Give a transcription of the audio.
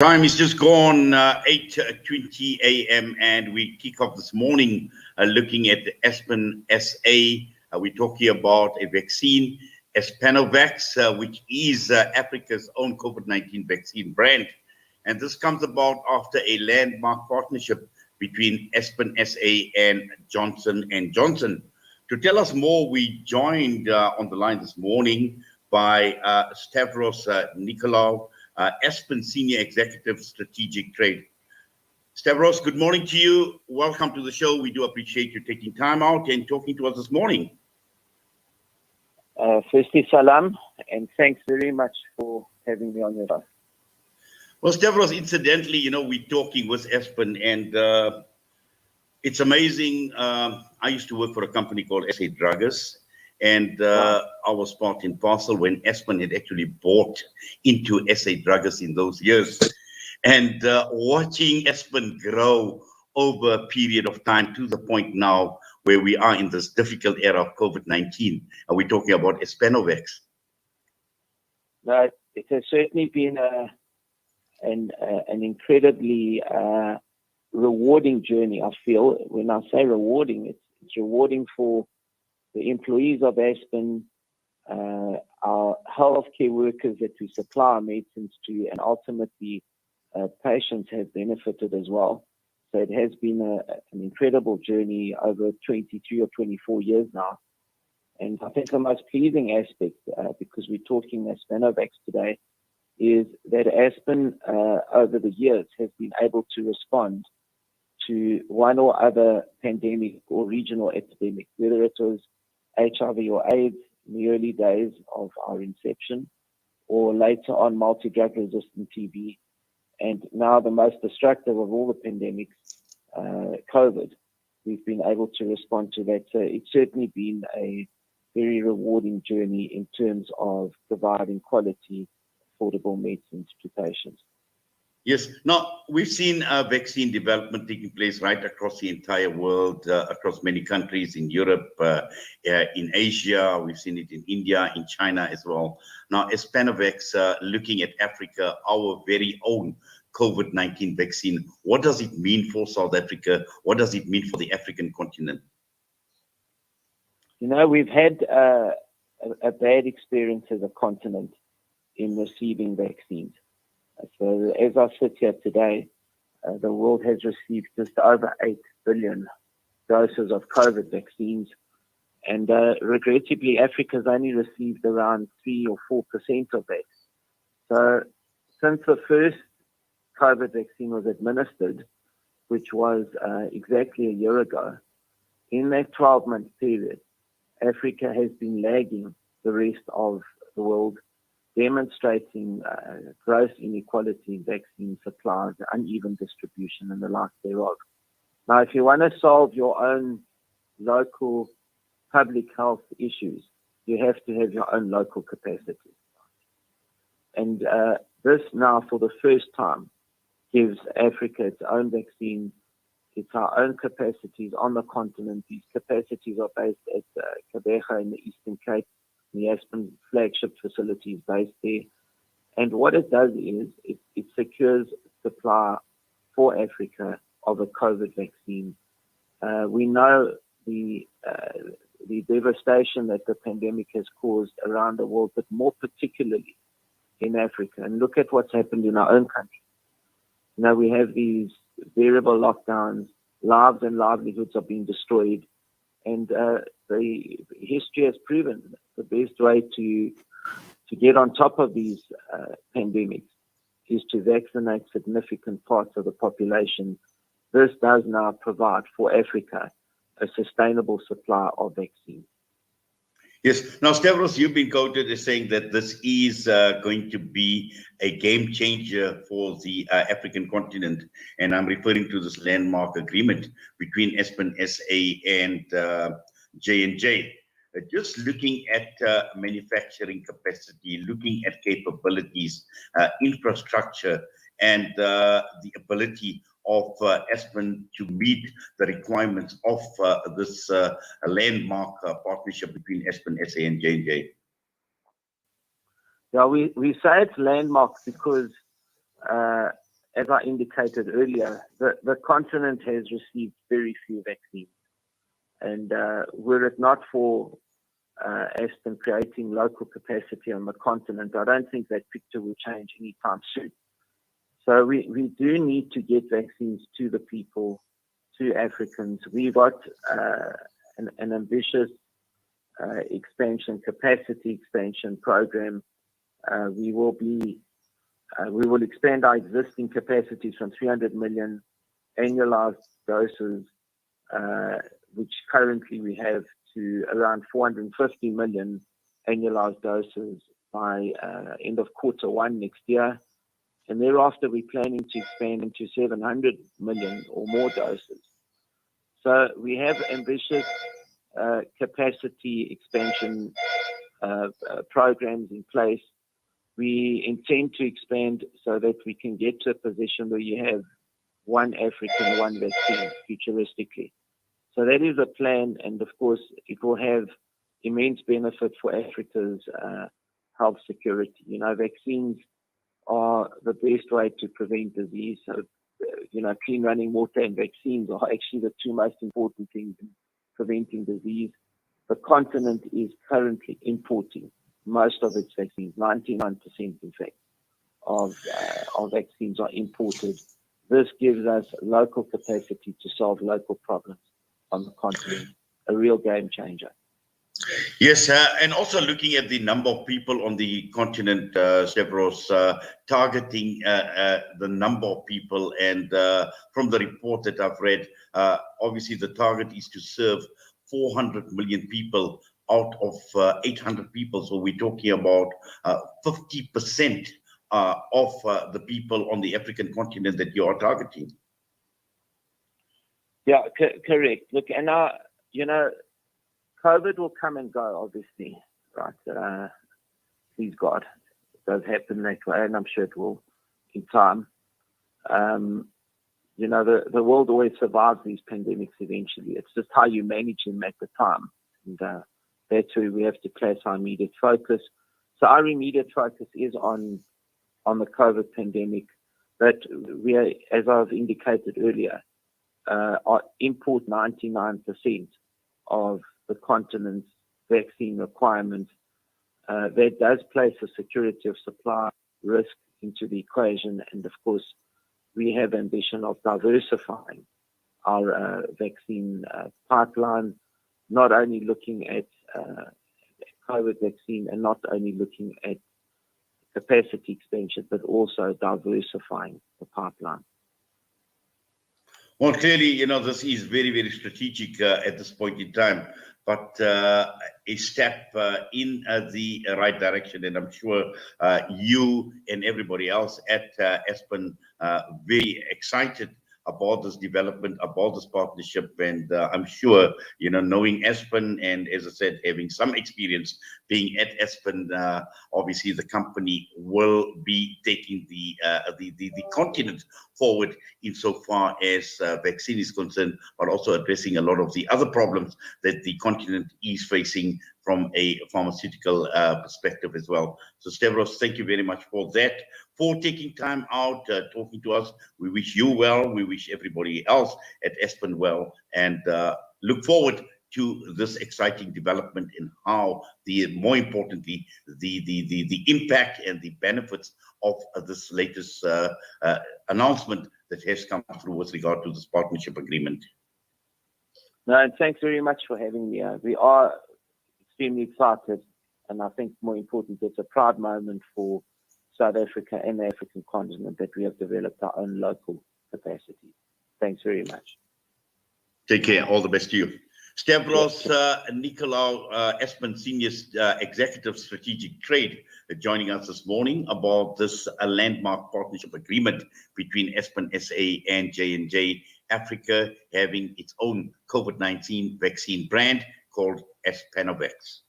Time is just gone 8:20 a.m. and we kick off this morning looking at the Aspen SA. We're talking about a vaccine, Aspenovax, which is Africa's own COVID-19 vaccine brand. And this comes about after a landmark partnership between Aspen SA and Johnson & Johnson. To tell us more, we joined on the line this morning by Stavros Nicolaou, Aspen Senior Executive Strategic Trade. Stavros, good morning to you. Welcome to the show. We do appreciate you taking time out and talking to us this morning. Firstly, salam, and thanks very much for having me on your show. Well, Stavros, incidentally, we're talking with Aspen, and it's amazing. I used to work for a company called SA Druggers, and I was part and parcel when Aspen had actually bought into SA Druggers in those years. And watching Aspen grow over a period of time to the point now where we are in this difficult era of COVID-19, and we're talking about Aspenovax. It has certainly been an incredibly rewarding journey, I feel. When I say rewarding, it's rewarding for the employees of Aspen, our healthcare workers that we supply our medicines to, and ultimately patients have benefited as well. So it has been an incredible journey over 23 or 24 years now. And I think the most pleasing aspect, because we're talking Aspenovax today, is that Aspen over the years has been able to respond to one or other pandemic or regional epidemic, whether it was HIV or AIDS in the early days of our inception, or later on multi-drug resistant TB, and now the most destructive of all the pandemics, COVID. We've been able to respond to that. So it's certainly been a very rewarding journey in terms of providing quality, affordable medicines to patients. Yes. Now, we've seen vaccine development taking place right across the entire world, across many countries in Europe, in Asia. We've seen it in India, in China as well. Now, Aspenovax, looking at Africa, our very own COVID-19 vaccine, what does it mean for South Africa? What does it mean for the African continent? We've had a bad experience as a continent in receiving vaccines. So as I sit here today, the world has received just over 8 billion doses of COVID vaccines. And regrettably, Africa's only received around 3 or 4% of that. So since the first COVID vaccine was administered, which was exactly a year ago, in that 12-month period, Africa has been lagging the rest of the world, demonstrating gross inequality in vaccine supplies, uneven distribution, and the like thereof. Now, if you want to solve your own local public health issues, you have to have your own local capacity. And this now, for the first time, gives Africa its own vaccine. It's our own capacities on the continent. These capacities are based at Kabeja in the Eastern Cape. The Aspen flagship facility is based there. And what it does is it secures supply for Africa of a COVID vaccine. We know the devastation that the pandemic has caused around the world, but more particularly in Africa. And look at what's happened in our own country. We have these variable lockdowns, lives and livelihoods are being destroyed. And the history has proven the best way to get on top of these pandemics is to vaccinate significant parts of the population. This does now provide for Africa a sustainable supply of vaccines. Yes. Now, Stavros, you've been quoted as saying that this is going to be a game changer for the African continent. And I'm referring to this landmark agreement between Aspen SA and J&J. Just looking at manufacturing capacity, looking at capabilities, infrastructure, and the ability of Aspen to meet the requirements of this landmark partnership between Aspen SA and J&J? Yeah, we say it's landmark because as I indicated earlier, the continent has received very few vaccines. And were it not for Aspen creating local capacity on the continent, I don't think that picture will change anytime soon. So we do need to get vaccines to the people, to Africans. We've got an ambitious capacity expansion program. We will expand our existing capacities from 300 million annualized doses, which currently we have, to around 450 million annualized doses by end of Q1 next year. And thereafter, we're planning to expand into 700 million or more doses. So we have ambitious capacity expansion programs in place. We intend to expand so that we can get to a position where you have one African, one vaccine futuristically. So that is a plan, and of course, it will have immense benefit for Africa's health security. You know, vaccines are the best way to prevent disease. So, clean running water and vaccines are actually the two most important things in preventing disease. The continent is currently importing most of its vaccines. 99%, in fact, of vaccines are imported. This gives us local capacity to solve local problems on the continent, a real game changer. Yes, and also looking at the number of people on the continent, Stavros, targeting the number of people, and from the report that I've read, obviously the target is to serve 400 million people out of 800 people. So we're talking about 50% of the people on the African continent that you are targeting. Yeah, correct. Look, and COVID will come and go, obviously, right? Please God, it does happen that way, and I'm sure it will in time. The world always survives these pandemics eventually. It's just how you manage them at the time. And that's where we have to place our immediate focus. So our immediate focus is on the COVID pandemic, but we are, as I've indicated earlier, import 99% of the continent's vaccine requirements. That does place a security of supply risk into the equation, and of course, we have ambition of diversifying our vaccine pipeline, not only looking at COVID vaccine and not only looking at capacity expansion, but also diversifying the pipeline. Well, clearly, this is very, very strategic at this point in time, but a step in the right direction. And I'm sure you and everybody else at Aspen very excited about this development, about this partnership. And I'm sure, knowing Aspen and, as I said, having some experience being at Aspen, obviously the company will be taking the continent forward insofar as vaccine is concerned, but also addressing a lot of the other problems that the continent is facing from a pharmaceutical perspective as well. So Stavros, thank you very much for that, for taking time out, talking to us. We wish you well. We wish everybody else at Aspen well, and look forward to this exciting development in how more importantly, the impact and the benefits of this latest announcement that has come through with regard to this partnership agreement. No, and thanks very much for having me. We are extremely excited, and I think more important, it's a proud moment for South Africa and the African continent that we have developed our own local capacity. Thanks very much. Take care. All the best to you. Stavros Nicolaou, Aspen Senior Executive Strategic Trade, joining us this morning about this landmark partnership agreement between Aspen SA and J&J Africa, having its own COVID-19 vaccine brand called Aspenovax.